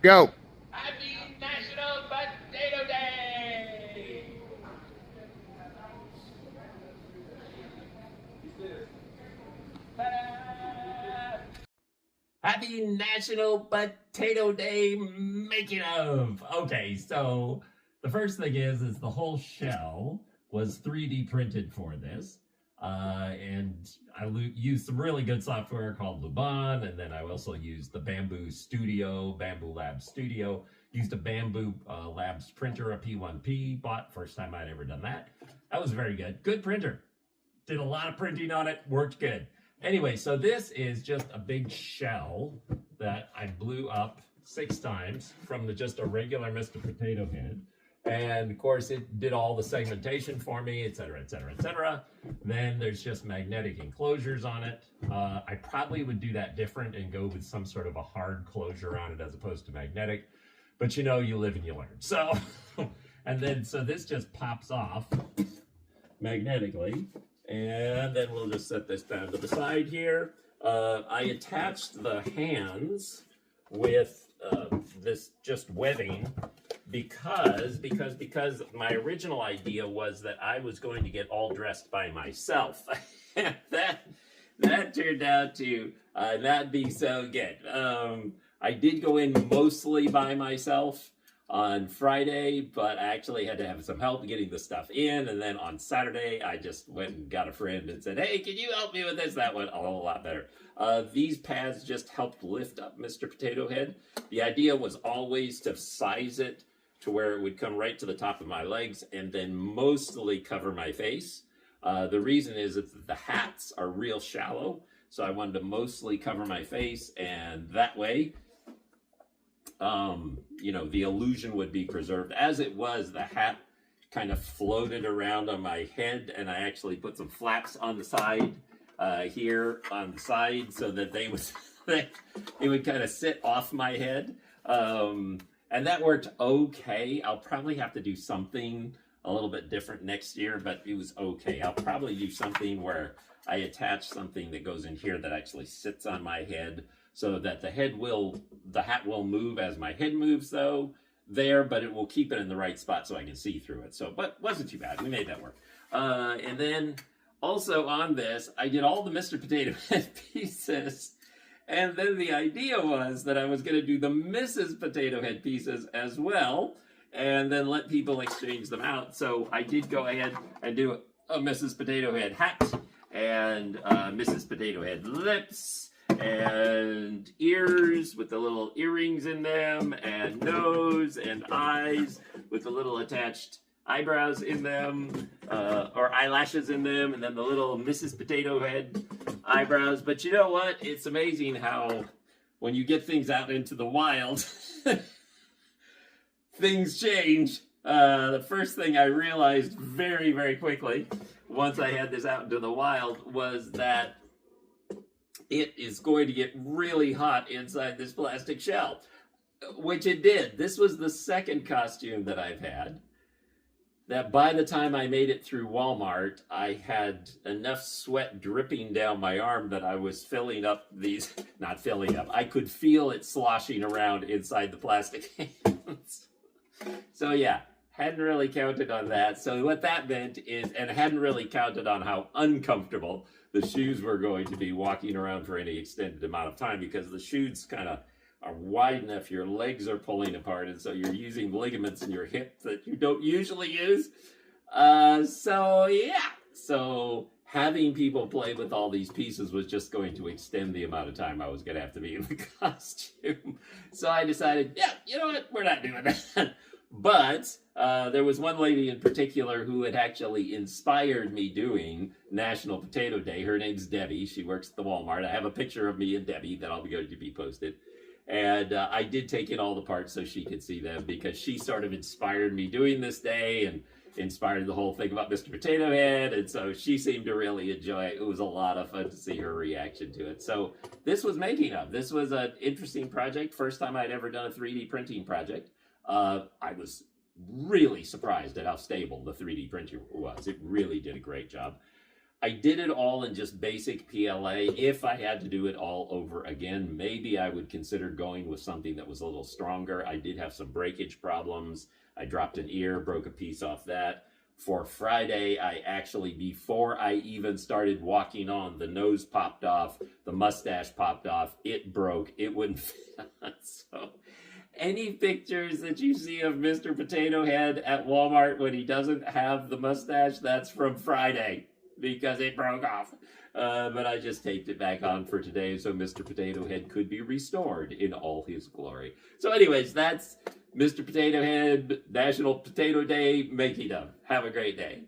Go. Happy National Potato Day! Happy National Potato Day making of. Okay, so the first thing is the whole shell was 3D printed for this. And I used some really good software called Luban, and then I also used the Bamboo Labs Studio. Used a Bamboo Labs printer, a P1P, bought first time I'd ever done that. That was very good. Good printer. Did a lot of printing on it, worked good. Anyway, so this is just a big shell that I blew up 6 times from just a regular Mr. Potato Head. And of course, it did all the segmentation for me, et cetera, et cetera, et cetera. Then there's just magnetic enclosures on it. I probably would do that different and go with some sort of a hard closure on it as opposed to magnetic. But you know, you live and you learn. So, and then, so this just pops off magnetically. And then we'll just set this down to the side here. I attached the hands with this just webbing because my original idea was that I was going to get all dressed by myself. that turned out to not be so good. I did go in mostly by myself on Friday, but I actually had to have some help getting the stuff in. And then on Saturday, I just went and got a friend and said, hey, can you help me with this? That went a whole lot better. These pads just helped lift up Mr. Potato Head. The idea was always to size it to where it would come right to the top of my legs and then mostly cover my face. The reason is that the hats are real shallow. So I wanted to mostly cover my face, and that way, you know, the illusion would be preserved. As it was, the hat kind of floated around on my head, and I actually put some flaps on the side here on the side so that they would it would kind of sit off my head. And that worked okay. I'll probably have to do something a little bit different next year, but it was okay. I'll probably do something where I attach something that goes in here that actually sits on my head, so that the hat will move as my head moves though there, but it will keep it in the right spot so I can see through it. So, but wasn't too bad. We made that work. And then also on this, I did all the Mr. Potato Head pieces. And then the idea was that I was going to do the Mrs. Potato Head pieces as well, and then let people exchange them out. So I did go ahead and do a Mrs. Potato Head hat and Mrs. Potato Head lips and ears with the little earrings in them, and nose and eyes with the little attached eyebrows in them, or eyelashes in them, and then the little Mrs. Potato Head eyebrows. But you know what? It's amazing how when you get things out into the wild, things change. The first thing I realized very, very quickly once I had this out into the wild was that it is going to get really hot inside this plastic shell, which it did. This was the second costume that I've had that by the time I made it through Walmart, I had enough sweat dripping down my arm that I was filling up these, not filling up, I could feel it sloshing around inside the plastic hands. So yeah, hadn't really counted on that. So what that meant is, and hadn't really counted on how uncomfortable the shoes were going to be walking around for any extended amount of time, because the shoes kind of are wide enough, your legs are pulling apart, and so you're using ligaments in your hip that you don't usually use. So yeah, so having people play with all these pieces was just going to extend the amount of time I was going to have to be in the costume. So I decided, yeah, you know what, we're not doing that. But there was one lady in particular who had actually inspired me doing National Potato Day. Her name's Debbie. She works at the Walmart. I have a picture of me and Debbie that'll be going to be posted. And I did take in all the parts so she could see them, because she sort of inspired me doing this day and inspired the whole thing about Mr. Potato Head. And so she seemed to really enjoy it. It was a lot of fun to see her reaction to it. So this was making of. This was an interesting project. First time I'd ever done a 3D printing project. I was really surprised at how stable the 3D printer was. It really did a great job. I did it all in just basic PLA. If I had to do it all over again, maybe I would consider going with something that was a little stronger. I did have some breakage problems. I dropped an ear, broke a piece off that. For Friday, I actually, before I even started walking on, the nose popped off, the mustache popped off, it broke, it wouldn't fit on. So any pictures that you see of Mr. Potato Head at Walmart when he doesn't have the mustache, that's from Friday, because it broke off. But I just taped it back on for today so Mr. Potato Head could be restored in all his glory. So anyways, that's Mr. Potato Head, National Potato Day making of. Have a great day.